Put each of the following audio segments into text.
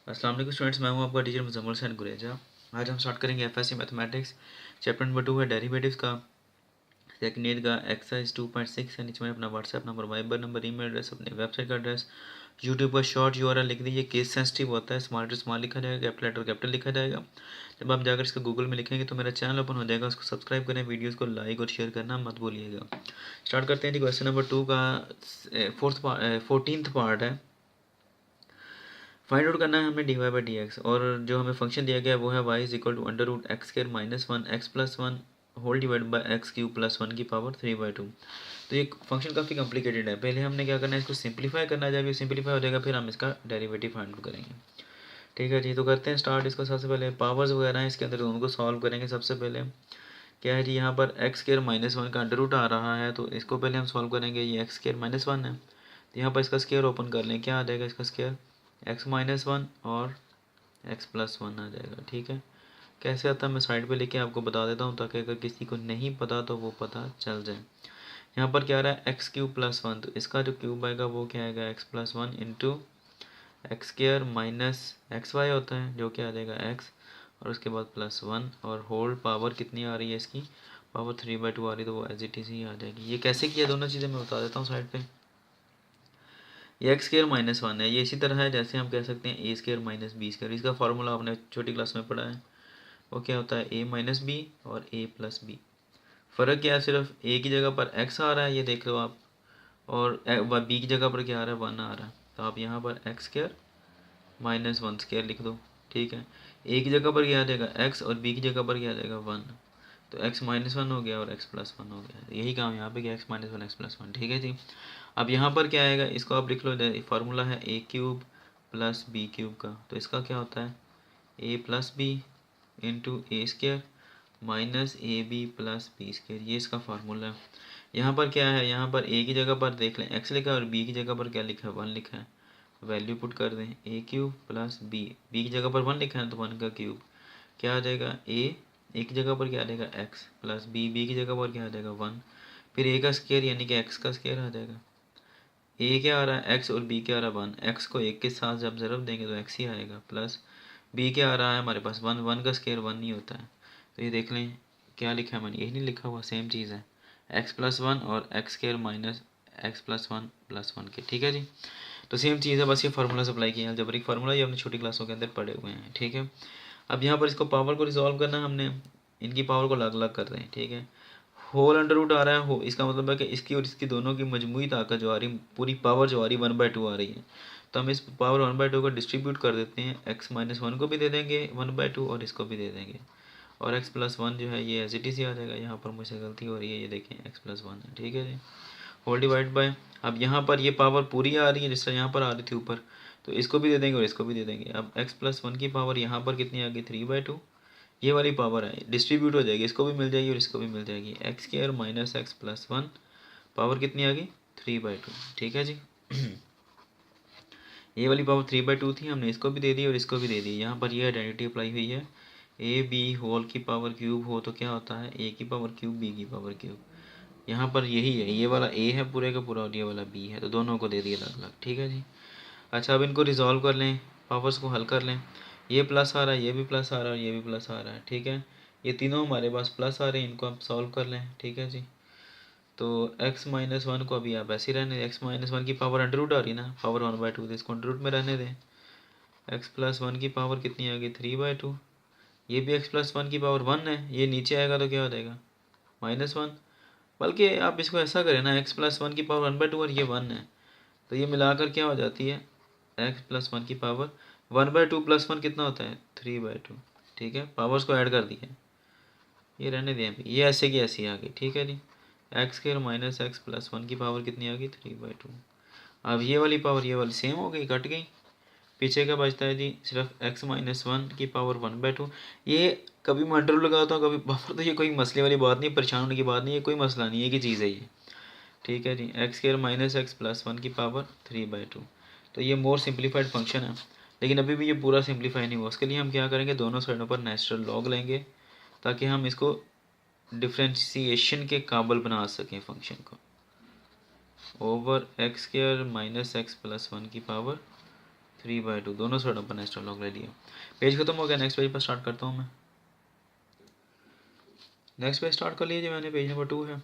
अस्सलाम वालेकुम स्टूडेंट्स, मैं हूं आपका टीचर मुजम्मिल हुसैन गुरेजा। आज हम स्टार्ट करेंगे एफएससी मैथमेटिक्स। चैप्टर नंबर 2 है डेरिवेटिव्स का। सेकंड ईयर का एक्सरसाइज 2.6 है। नीचे में अपना WhatsApp number, Viber number, email address, अपने वेबसाइट का एड्रेस, यूट्यूब पर शॉर्ट यूआरएल लिख दीजिए। केस सेंसिटिव होता है, स्मॉल टू स्मॉल लिखा जाएगा, कैपिटल लेटर कैपिटल लिखा जाएगा। जब आप जाकर इसको गूगल में लिखेंगे तो मेरा चैनल ओपन हो जाएगा, उसको सब्सक्राइब करें, वीडियोज़ को लाइक और शेयर करना मत भूलिएगा। स्टार्ट करते हैं जी। क्वेश्चन नंबर 2 का 14th पार्ट है। फाइंड आउट करना है हमें d y by d x, और जो हमें फंक्शन दिया गया है वो है y is equal to under root x square minus one x plus one whole divide by x cube plus one की पावर 3/2। तो ये फंक्शन काफ़ी कॉम्प्लिकेटेड है। पहले हमने क्या करना है, इसको सिंप्लीफाई करना है। जब ये सिंप्लीफाई हो जाएगा फिर हम इसका डेरिवेटिव फाइंड आउट करेंगे। ठीक है जी, तो करते हैं स्टार्ट इसको। सबसे पहले पावर्स वगैरह हैं इसके अंदर, तो उनको सॉल्व करेंगे। सबसे पहले क्या है जी, यहाँ पर एक्स स्क्वायर माइनस वन का अंडर रूट आ रहा है, तो इसको पहले हम सॉल्व करेंगे। ये एक्स स्क्वायर माइनस वन है, तो यहाँ पर इसका स्क्वायर ओपन कर लें। क्या आ जाएगा इसका स्क्वायर, एक्स माइनस वन और एक्स प्लस वन आ जाएगा। ठीक है, कैसे आता है मैं साइड पे लेके आपको बता देता हूँ, ताकि अगर किसी को नहीं पता तो वो पता चल जाए। यहाँ पर क्या आ रहा है, एक्स क्यूब प्लस वन, तो इसका जो क्यूब आएगा वो क्या आएगा, x plus one into x square minus x y होता है, जो कि आ जाएगा एक्स, और उसके बाद प्लस वन, और होल पावर कितनी आ रही है इसकी, पावर 3/2 आ रही है, तो वो एज इट इज़ ही आ जाएगी। ये कैसे किया दोनों चीज़ें मैं बता देता हूँ साइड पे। ये एक्स स्क्वायर माइनस वन है, ये इसी तरह है जैसे हम कह सकते हैं ए स्क्वायर माइनस बी स्क्वायर। इसका फार्मूला आपने छोटी क्लास में पढ़ा है, वो क्या होता है, ए माइनस बी और ए प्लस बी। फ़र्क क्या है, सिर्फ ए की जगह पर एक्स आ रहा है, ये देख लो आप, और बी की जगह पर क्या आ रहा है, वन आ रहा है। तो आप यहाँ पर x square minus one square लिख दो। ठीक है, ए की जगह पर क्या आ जाएगा एक्स, और बी की जगह पर क्या आ जाएगा वन। तो एक्स माइनस वन हो गया और एक्स प्लस वन हो गया। यही काम यहाँ पे कि x minus one x plus one. ठीक है जी, अब यहाँ पर क्या आएगा, इसको आप लिख लो। फार्मूला है a cube plus b cube का, तो इसका क्या होता है, a plus b into a square minus a b plus b square. ये इसका फार्मूला है। यहाँ पर क्या है, यहाँ पर ए की जगह पर देख लें एक्स लिखा है, और बी की जगह पर क्या लिखा है, वन लिखा है। वैल्यू पुट कर दें, ए क्यूब प्लस बी, बी की जगह पर वन लिखा है तो वन का क्यूब क्या आ जाएगा, ए की जगह पर क्या आ जाएगा एक्स, प्लस बी की जगह पर क्या आ जाएगा वन, फिर ए का स्क्वायर यानी कि एक्स का स्क्वायर आ जाएगा। ए क्या आ रहा है एक्स, और बी क्या आ रहा है वन। एक्स को एक के साथ जब ज़रब देंगे तो एक्स ही आएगा, प्लस बी क्या आ रहा है हमारे पास वन, वन का स्क्वायर वन नहीं होता है। तो ये देख लें क्या लिखा है मैंने, यही नहीं लिखा हुआ, सेम चीज़ है, एक्स प्लस वन और x square minus x plus one के। ठीक है जी, तो सेम चीज़ है, बस ये फार्मूला अप्लाई किया है। जबरिक फार्मूला ये अपनी छोटी क्लासों के अंदर पढ़े हुए हैं। ठीक है, अब यहाँ पर इसको पावर को रिजॉल्व करना है हमने, इनकी पावर को अलग अलग कर रहे हैं। ठीक है, होल अंडर रूट आ रहा है, हो इसका मतलब है कि इसकी और इसकी दोनों की मजमुई ताकत जो आ रही, पूरी पावर जो आ रही 1/2 आ रही है। तो हम इस पावर 1/2 को डिस्ट्रीब्यूट कर देते हैं, एक्स माइनस वन को भी दे देंगे 1/2 और इसको भी दे देंगे, और एक्स प्लस वन जो है ये एज इट इज़ ही आ जाएगा। यहाँ पर मुझसे गलती हो रही है, ये देखें एक्स प्लस वन है। ठीक है जी, होल डिवाइड बाय, अब यहाँ पर ये पावर पूरी आ रही है जिस तरह यहाँ पर आ रही थी ऊपर, तो इसको भी दे देंगे और इसको भी दे देंगे। अब एक्स प्लस वन की पावर यहाँ पर कितनी आ गई, 3/2। ये वाली पावर है डिस्ट्रीब्यूट हो जाएगी, इसको भी मिल जाएगी और इसको भी मिल जाएगी। X square minus x plus one power कितनी आ गई, 3/2। ठीक है जी, ये वाली पावर 3/2 थी, हमने इसको भी दे दी और इसको भी दे दी। यहाँ पर ये आइडेंटिटी अप्लाई हुई है, ए बी होल की पावर क्यूब हो तो क्या होता है, ए की पावर क्यूब बी की पावर क्यूब। यहाँ पर यही है, ये वाला ए है पूरे का पूरा और ये वाला बी है, तो दोनों को दे दिया अलग अलग। ठीक है जी, अच्छा अब इनको रिजॉल्व कर लें, पावर्स को हल कर लें। ये प्लस आ रहा है, ये भी प्लस आ रहा है और ये भी प्लस आ रहा है। ठीक है, ये तीनों हमारे पास प्लस आ रहे हैं, इनको आप सॉल्व कर लें। ठीक है जी, तो x माइनस वन को अभी आप ऐसे ही रहने दें, एक्स माइनस वन की पावर अंडर रूट आ रही है ना, पावर 1/2, तो इसको अंडर रूट में रहने दें। एक्स प्लस वन की पावर कितनी आ गई, 3/2। ये भी एक्स प्लस वन की पावर वन है, ये नीचे आएगा तो क्या हो जाएगा, माइनस वन। बल्कि आप इसको ऐसा करें ना, एक्स प्लस वन की पावर 1/2 और ये वन है, तो ये मिलाकर क्या हो जाती है, एक्स प्लस वन की पावर 1/2 प्लस वन कितना होता है, 3/2। ठीक है, पावर्स को ऐड कर दिया, ये रहने दें अभी, ये ऐसे की ऐसी आ गई। ठीक है जी, x square minus x plus one की पावर कितनी आ गई, 3/2। अब ये वाली पावर ये वाली सेम हो गई, कट गई, पीछे का बचता है जी सिर्फ एक्स माइनस वन की पावर 1/2। ये कभी मैं अंडर लगाता हूँ कभी पावर, तो ये कोई मसले वाली बात नहीं, परेशान होने की बात नहीं है, कोई मसला नहीं है कि चीज़ है ये। ठीक है जी, x square minus x plus one की पावर 3/2। तो ये मोर सिंप्लीफाइड फंक्शन है, लेकिन अभी भी ये पूरा सिंप्लीफाई नहीं हुआ। उसके लिए हम क्या करेंगे, दोनों साइडों पर नेचुरल लॉग लेंगे, ताकि हम इसको डिफ्रेंशिएशन के काबिल बना सकें फंक्शन को। Over x square minus x plus one की पावर 3/2 दोनों साइडों पर नेचुरल लॉग ले लिया। पेज खत्म हो गया, नेक्स्ट पेज पर स्टार्ट करता हूँ मैं। नेक्स्ट पेज स्टार्ट कर लीजिए मैंने, पेज नंबर 2 है।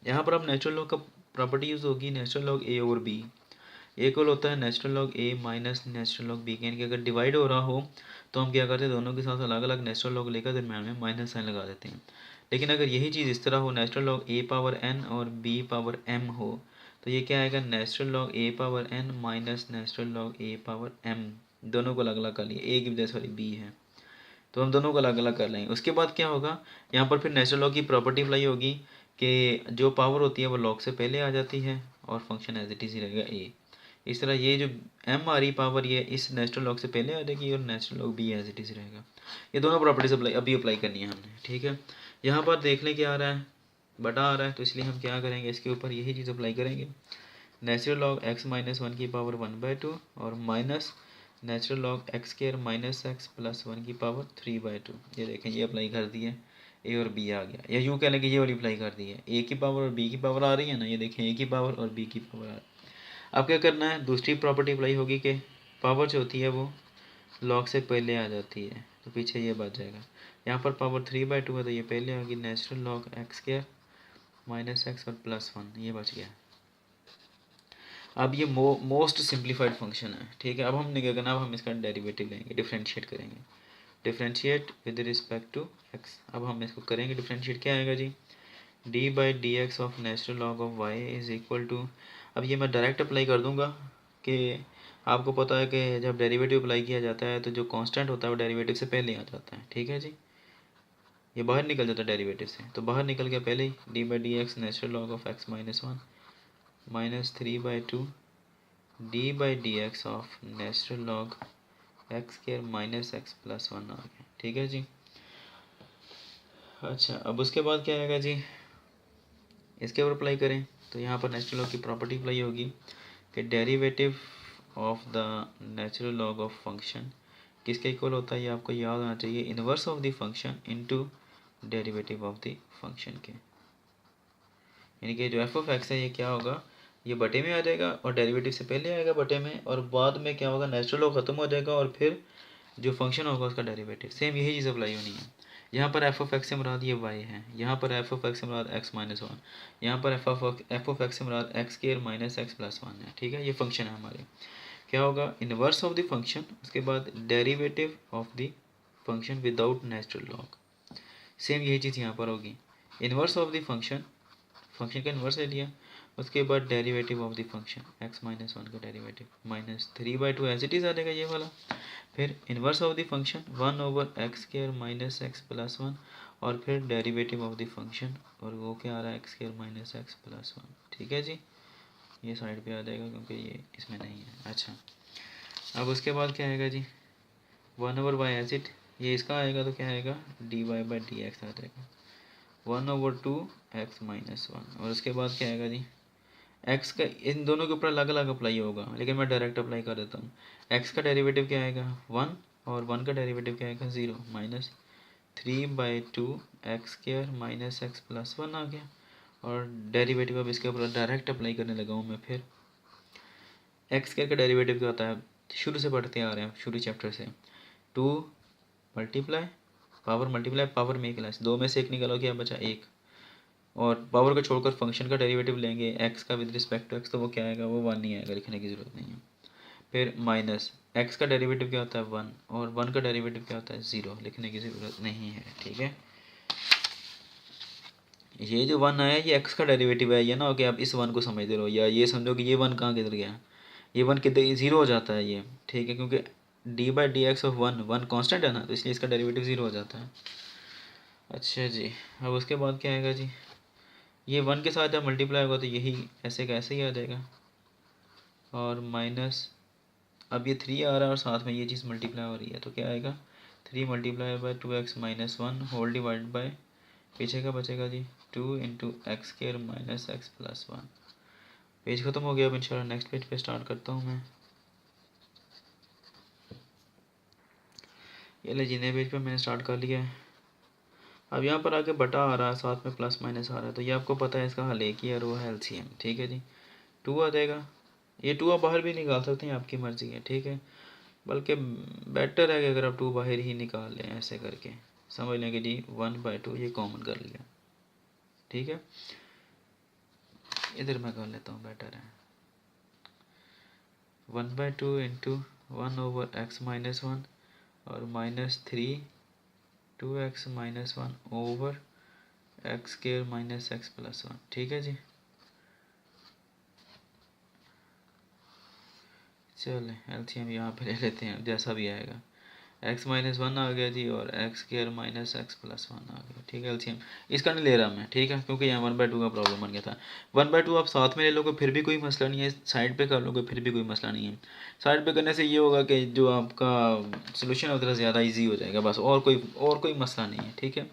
यहाँ पर अब नेचुरल लॉग का प्रॉपर्टी यूज़ होगी नेचुरल लॉग ए और बी। इक्वल होता है नेचुरल लॉग ए माइनस नेचुरल लॉग बी के, यानी कि अगर डिवाइड हो रहा हो तो हम क्या करते हैं, दोनों के साथ अलग अलग नेचुरल लॉग लेकर दरम्यान में माइनस साइन लगा देते हैं। लेकिन अगर यही चीज़ इस तरह हो, natural log a power n और बी पावर एम हो, तो ये क्या आएगा, natural log a power n minus natural log a power m. दोनों को अलग अलग कर लिए, ए की वजह से बी है तो हम दोनों को अलग अलग कर लेंगे। उसके बाद क्या होगा, यहाँ पर फिर नेचुरल लॉग की प्रॉपर्टी अप्लाई होगी कि जो पावर होती है वो लॉग से पहले आ जाती है और फंक्शन एज इट इज़ ही रहेगा ए। इस तरह ये जो एम आ रही पावर ये इस नेचुरल लॉग से पहले आ जाएगी और natural log b as it is रहेगा। ये दोनों प्रॉपर्टीज अभी अप्लाई करनी है हमने, ठीक है। यहाँ पर देख लें क्या आ रहा है, बटा आ रहा है, तो इसलिए हम क्या करेंगे, इसके ऊपर यही चीज़ अप्लाई करेंगे। Natural log x minus one की पावर 1/2 और minus natural log x square minus x plus 1 की पावर 3/2। ये देखें, ये अप्लाई कर दी है, ए और बी आ गया, या यूँ कह लें कि ये वाली अप्लाई कर दी है, ए की पावर और बी की पावर आ रही है ना, ये देखें ए की पावर और बी की पावर आ रही है। अब क्या करना है, दूसरी प्रॉपर्टी अप्लाई होगी कि पावर जो होती है वो लॉग से पहले आ जाती है, तो पीछे ये बच जाएगा। यहाँ पर पावर 3/2 है तो ये पहले आ गई, natural log x square minus x और प्लस 1 ये बच गया। अब ये मोस्ट सिंप्लीफाइड फंक्शन है, ठीक है। अब हमने क्या करना, अब हम इसका डेरिवेटिव लेंगे, डिफ्रेंशिएट करेंगे, differentiate with respect to x. अब हम इसको करेंगे डिफ्रेंशिएट, क्या आएगा जी, d/dx of natural log of y is equal to, अब ये मैं डायरेक्ट अप्लाई कर दूंगा कि आपको पता है कि जब डेरिवेटिव अप्लाई किया जाता है तो जो कांस्टेंट होता है वो डेरिवेटिव से पहले आ जाता है, ठीक है जी। ये बाहर निकल जाता है डेरिवेटिव से, तो बाहर निकल गया पहले ही, d/dx natural log of x minus 1 minus 3/2 d/dx of natural log x square minus x plus 1 आ गया, ठीक है जी। अच्छा, अब उसके बाद क्या आएगा जी, इसके ऊपर अप्लाई करें तो यहाँ पर नेचुरल लॉग की प्रॉपर्टी अप्लाई होगी कि derivative of the natural log of function किसके इक्वल होता है, ये आपको याद होना चाहिए, inverse of the function into derivative of the function के। यानी कि जो एफ ऑफ एक्स है ये क्या होगा, ये बटे में आ जाएगा और डेरिवेटिव से पहले आएगा बटे में, और बाद में क्या होगा, नेचुरल लॉग खत्म हो जाएगा और फिर जो फंक्शन होगा उसका डेरिवेटिव। सेम यही चीज़ अप्लाई होनी है। यहाँ पर एफ ऑफ एक्स से मुराद ये वाई है, यहाँ पर एफ ऑफ एक्स से मुराद एक्स माइनस 1, यहाँ पर एफ ऑफ एक्स से मुराद x square minus x plus 1 है, ठीक है। ये फंक्शन है हमारे, क्या होगा, इनवर्स ऑफ द फंक्शन, उसके बाद derivative of the function without natural log. Same यही चीज़ यहाँ पर होगी, inverse of the function, function का इन्वर्स ले लिया, उसके बाद derivative of the function x minus 1 का derivative minus 3/2 as it is आ जाएगा ये वाला, फिर inverse of the function 1/x square minus x plus 1 और फिर डेरिवेटिव ऑफ द फंक्शन, और वो क्या आ रहा है, x square minus x plus 1, ठीक है जी। ये साइड पे आ जाएगा क्योंकि ये इसमें नहीं है। अच्छा, अब उसके बाद क्या आएगा जी, 1/y एज इट, ये इसका आएगा तो क्या आएगा, dy/dx आ जाएगा 1/2 x माइनस 1, और उसके बाद क्या आएगा जी, x का इन दोनों के ऊपर अलग अलग अप्लाई होगा, लेकिन मैं डायरेक्ट अप्लाई कर देता हूँ। x का डेरिवेटिव क्या आएगा 1 और 1 का डेरिवेटिव क्या आएगा 0, minus 3/2 x square minus x plus 1 आ गया, और डेरिवेटिव अब इसके ऊपर डायरेक्ट अप्लाई करने लगा हूँ मैं। फिर एक्स स्क्वायर का डेरिवेटिव क्या होता है, शुरू से पढ़ते आ रहे हैं, शुरू चैप्टर से, 2 मल्टीप्लाई पावर में एक लेस, दो में से एक निकालो क्या बचा, एक, और पावर को छोड़कर फंक्शन का डेरिवेटिव लेंगे एक्स का विद रिस्पेक्ट टू एक्स, तो वो क्या आएगा, वो 1 नहीं आएगा, लिखने की ज़रूरत नहीं है। फिर माइनस एक्स का डेरिवेटिव क्या होता है 1 और 1 का डेरिवेटिव क्या होता है 0, लिखने की ज़रूरत नहीं है, ठीक है। ये जो 1 आया ये एक्स का डेरिवेटिव है, ये ना हो कि आप इस 1 को समझते रहो, या ये समझो कि ये 1 कहाँ किधर गया, ये 1 किधर 0 हो जाता है ये, ठीक है, क्योंकि d/dx ऑफ 1 कांस्टेंट है ना, तो इसलिए इसका डेरिवेटिव 0 हो जाता है। अच्छा जी, अब उसके बाद क्या आएगा जी, ये 1 के साथ जब मल्टीप्लाई होगा तो यही ऐसे का ऐसे ही आ जाएगा, और माइनस अब ये 3 आ रहा है और साथ में ये चीज़ मल्टीप्लाई हो रही है, तो क्या आएगा 3 multiply by 2x minus 1 whole divide by, पीछे का बचेगा जी 2 into x square minus x plus 1। Page ख़त्म हो गया। अब इंशाल्लाह नेक्स्ट पेज पे स्टार्ट करता हूँ मैं। ये ले जी, नए पेज पे मैंने स्टार्ट कर लिया है। अब यहाँ पर आके बटा आ रहा है, साथ में प्लस माइनस आ रहा है, तो ये आपको पता है इसका हल एक ही है और वो है LCM, ठीक है जी। 2 आ जाएगा, ये 2 आप बाहर भी निकाल सकते हैं, आपकी मर्ज़ी है, ठीक है। बल्कि बेटर है कि अगर आप 2 बाहर ही निकाल लें, ऐसे करके समझ लें कि जी 1/2 ये कॉमन कर लिया, ठीक है। इधर मैं कर लेता हूँ, बेटर है 1/2 इंटू 1/x-1 और -3 2x-1 ओवर x² - x+1, ठीक है जी। चलें एलसीएम यहाँ पे ले लेते हैं, जैसा भी आएगा। x-1 आ गया जी और x² - x+1 आ गया, ठीक है। एलसीएम इसका नहीं ले रहा मैं, ठीक है, क्योंकि यहाँ 1/2 का प्रॉब्लम बन गया था। 1/2 आप साथ में ले लोगे फिर भी कोई मसला नहीं है, साइड पे कर लोगे फिर भी कोई मसला नहीं है। साइड पे करने से ये होगा कि जो आपका सोल्यूशन है उतना ज़्यादा ईजी हो जाएगा, बस और कोई मसला नहीं है, ठीक है।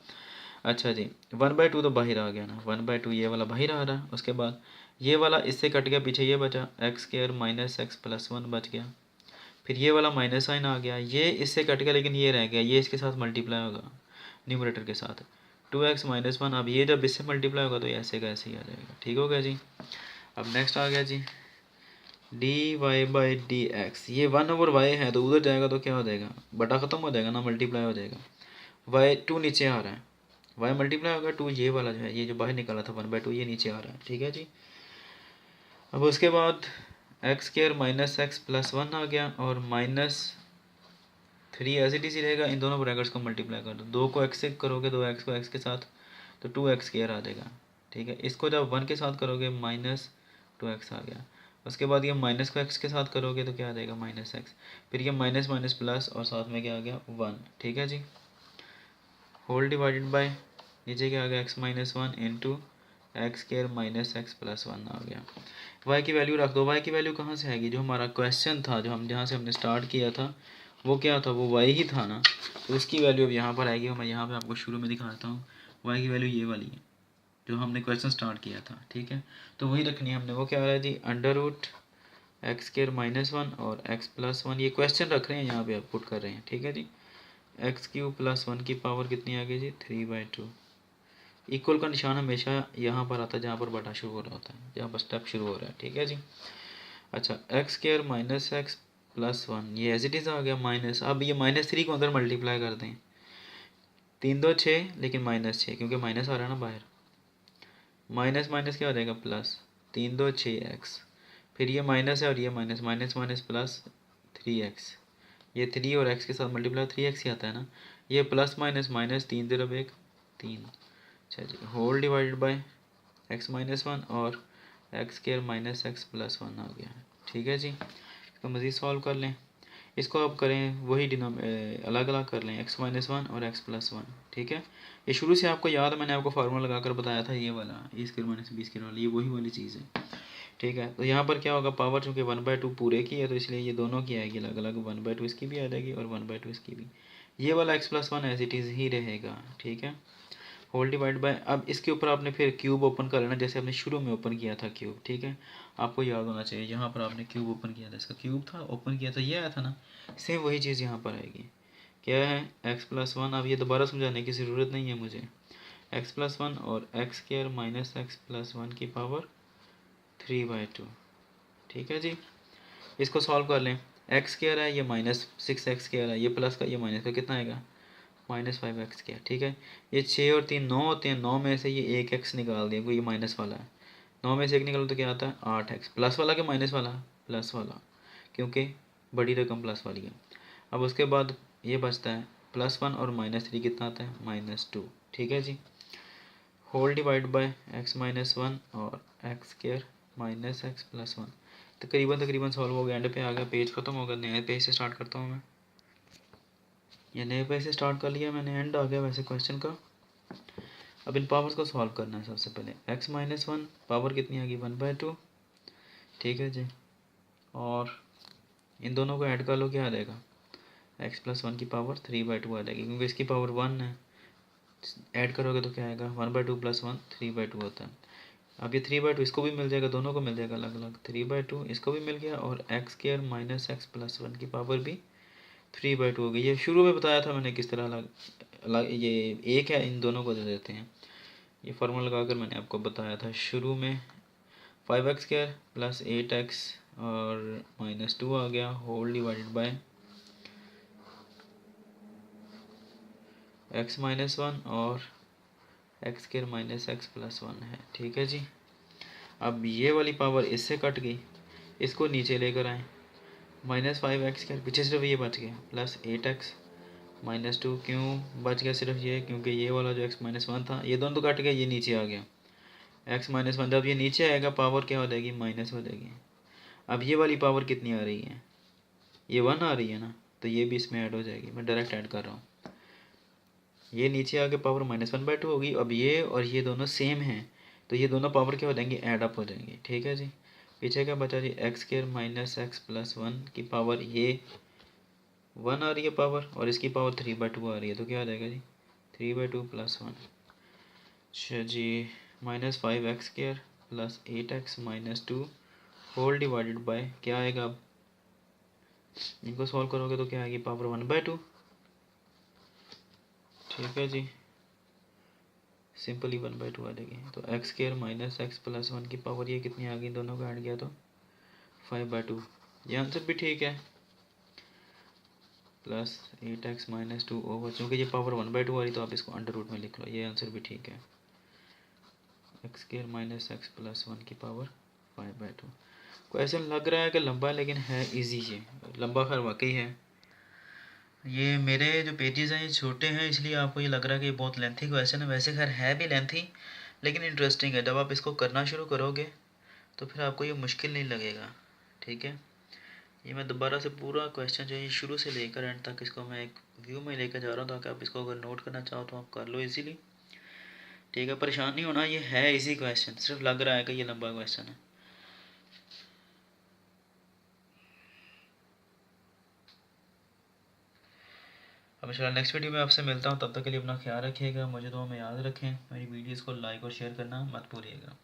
अच्छा जी 1/2 तो बाहर आ गया ना, 1/2 ये वाला बाहर आ रहा। उसके बाद ये वाला इससे कट गया, पीछे ये बचा x² - x+1 बच गया। फिर ये वाला माइनस साइन आ गया, ये इससे कट गया लेकिन ये रह गया, ये इसके साथ मल्टीप्लाई होगा न्यूमरेटर के साथ 2x-1। अब ये जब इससे मल्टीप्लाई होगा तो ये ऐसे का ऐसे ही आ जाएगा, ठीक हो गया जी। अब नेक्स्ट आ गया जी dy/dx, ये 1/y है तो उधर जाएगा तो क्या हो जाएगा, बटा ख़त्म हो जाएगा ना, मल्टीप्लाई हो जाएगा। y2 नीचे आ रहा है, y मल्टीप्लाई होगा 2, ये वाला जो है ये जो बाहर निकाला था 1/2 ये नीचे आ रहा है, ठीक है जी। अब उसके बाद x² - x+1 आ गया और -3 एज इट इज ही रहेगा। इन दोनों ब्रैकेट्स को मल्टीप्लाई कर दो, 2 को x से करोगे 2x को x के साथ तो 2x² आ जाएगा, ठीक है। इसको जब 1 के साथ करोगे -2x आ गया। उसके बाद ये माइनस को x के साथ करोगे तो क्या आ जाएगा -x, फिर ये माइनस माइनस प्लस और साथ में क्या आ गया 1, ठीक है जी। होल डिवाइडेड बाय नीचे क्या आ गया x-1 इंटू x² - x+1 आ गया। y की वैल्यू रख दो, y की वैल्यू कहाँ से आएगी, जो हमारा क्वेश्चन था, जो हम जहाँ से हमने स्टार्ट किया था वो क्या था, वो y ही था ना, तो उसकी वैल्यू अब यहाँ पर आएगी। मैं यहाँ पे आपको शुरू में दिखाता हूँ, y की वैल्यू ये वाली है जो हमने क्वेश्चन स्टार्ट किया था, ठीक है। तो वही रखनी है हमने, वो क्या आ रहा है जी √x² - 1 और x+1, ये क्वेश्चन रख रहे हैं यहाँ पे, आप पुट कर रहे हैं, ठीक है जी। x³ + 1 की पावर कितनी आ गई जी 3/2। इक्वल का निशान हमेशा यहाँ पर आता है जहाँ पर बटा शुरू हो रहा होता है, जहाँ पर स्टेप शुरू हो रहा है, ठीक है जी। अच्छा x² - x+1 ये एज इट इज़ आ गया माइनस। अब ये -3 को अंदर मल्टीप्लाई कर दें, 3 2 6 लेकिन -6 क्योंकि माइनस आ रहा है ना बाहर, माइनस माइनस क्या हो जाएगा प्लस, 3 2 6x, फिर ये माइनस है और ये minus, minus minus plus 3x, ये 3 और x के साथ मल्टीप्लाई 3x ही आता है ना, ये प्लस माइनस माइनस 3 0 1 3। अच्छा जी होल डिवाइडेड बाय x-1 और x² - x+1 आ गया, ठीक है जी। इसको मज़ीद सॉल्व कर लें, इसको आप करें वही अलग अलग कर लें x-1 और x+1, ठीक है। ये शुरू से आपको याद है, मैंने आपको फार्मूला लगाकर बताया था, ये वाला a² - b² वाला, ये वही वाली चीज़ है, ठीक है। तो यहाँ पर क्या होगा, पावर चूँकि 1/2 पूरे की है तो इसलिए ये दोनों की आएगी अलग अलग, 1/2 इसकी भी आ जाएगी और 1/2 इसकी भी। ये वाला x+1 एज इट इज़ ही रहेगा, ठीक है। होल डिवाइड बाय, अब इसके ऊपर आपने फिर क्यूब ओपन कर लेना जैसे आपने शुरू में ओपन किया था क्यूब, ठीक है। आपको याद होना चाहिए यहाँ पर आपने क्यूब ओपन किया था, इसका क्यूब था ओपन किया था, ये आया था ना, सेम वही चीज़ यहाँ पर आएगी। क्या है x+1, अब ये दोबारा समझाने की ज़रूरत नहीं है मुझे, x+1 और x² - x+1 की पावर 3/2, ठीक है जी। इसको सॉल्व कर लें, x² है ये -6x² है, ये प्लस का ये माइनस का कितना आएगा -5x², ठीक है। ये 6 और 3 9 होते हैं, 9 में से ये एक x निकाल दिया, कोई ये माइनस वाला है, 9 में से एक निकालो तो क्या आता है 8x, प्लस वाला कि माइनस वाला, प्लस वाला, क्योंकि बड़ी रकम प्लस वाली है। अब उसके बाद ये बचता है +1 और -3 कितना आता है -2, ठीक है जी। होल डिवाइड बाय x-1 और x² - x+1, तकरीबन सॉल्व हो गया, एंड पे आ गया, पेज ख़त्म हो गया, नए पेज से स्टार्ट करता हूँ मैं, ये नए पेज से स्टार्ट कर लिया मैंने, एंड आ गया वैसे क्वेश्चन का। अब इन पावर्स को सॉल्व करना है। सबसे पहले x-1 पावर कितनी आ गई 1/2, ठीक है जी, और इन दोनों को ऐड कर लो, क्या आ जाएगा x+1 की पावर 3/2 आ जाएगी, क्योंकि इसकी पावर 1 है, ऐड करोगे तो क्या आएगा 1/2 + 1 3/2 होता है। अब ये 3/2 इसको भी मिल जाएगा, दोनों को मिल जाएगा अलग अलग, 3/2 इसको भी मिल गया और x² - x+1 की पावर भी 3/2 हो गई। ये शुरू में बताया था मैंने किस तरह अलग अलग, ये एक है इन दोनों को दे देते हैं, ये फार्मूला लगाकर मैंने आपको बताया था शुरू में। 5x² + 8x और -2 आ गया, whole divided by x minus one और x square minus x plus one है, ठीक है जी। अब ये वाली पावर इससे कट गई, इसको नीचे लेकर आए, -5x स्क्वायर, पीछे सिर्फ ये बच गया, प्लस 8x -2। क्यों बच गया सिर्फ ये? क्योंकि ये वाला जो x माइनस वन था, ये दोनों तो कट गया, ये नीचे आ गया। x माइनस वन, जब ये नीचे आएगा पावर क्या हो जाएगी? माइनस हो जाएगी। अब ये वाली पावर कितनी आ रही है? ये 1 आ रही है ना, तो ये भी इसमें ऐड हो जाएगी। मैं डायरेक्ट ऐड कर रहा हूँ, ये नीचे आके पावर -1/2 होगी। अब ये और ये दोनों सेम हैं, तो ये दोनों पावर क्या हो जाएंगी? ऐड अप हो जाएंगी, ठीक है जी। पीछे क्या बचा जी? X square minus x plus one की पावर, ये 1 आ रही है पावर, और इसकी पावर 3/2 आ रही है, तो क्या आ जाएगा जी? 3/2 प्लस 1। अच्छा जी, -5x square plus 8x minus 2 whole divided by क्या आएगा? अब इनको सॉल्व करोगे तो क्या आएगी? पावर 1/2, ठीक है जी। सिंपली 1/2 आ जाएगी। तो x square minus x plus one की पावर ये कितनी आ गई? दोनों को ऐड किया तो 5/2। ये आंसर भी ठीक है, प्लस 8x माइनस 2 ओवर, चूँकि ये पावर 1/2 आ रही तो आप इसको अंडर रूट में लिख लो, ये आंसर भी ठीक है। X square minus x plus one की पावर 5/2। को ऐसा लग रहा है कि लंबा, लेकिन है इजी, ये लंबा खैर वाकई है। ये मेरे जो पेजेस हैं ये छोटे हैं, इसलिए आपको ये लग रहा है कि ये बहुत लेंथी क्वेश्चन है। वैसे खैर है भी लेंथी, लेकिन इंटरेस्टिंग है। जब आप इसको करना शुरू करोगे तो फिर आपको ये मुश्किल नहीं लगेगा, ठीक है। ये मैं दोबारा से पूरा क्वेश्चन जो है शुरू से लेकर एंड तक इसको मैं एक व्यू में लेकर जा रहा हूँ, ताकि आप इसको अगर नोट करना चाहो तो आप कर लो इजीली, ठीक है। परेशान नहीं होना, ये है इजी क्वेश्चन, सिर्फ लग रहा है कि ये लंबा क्वेश्चन है। अब इंशाल्लाह नेक्स्ट वीडियो में आपसे मिलता हूँ, तब तक के लिए अपना ख्याल रखिएगा, मुझे दुआ में याद रखें। मेरी वीडियोज़ को लाइक और शेयर करना मत भूलिएगा।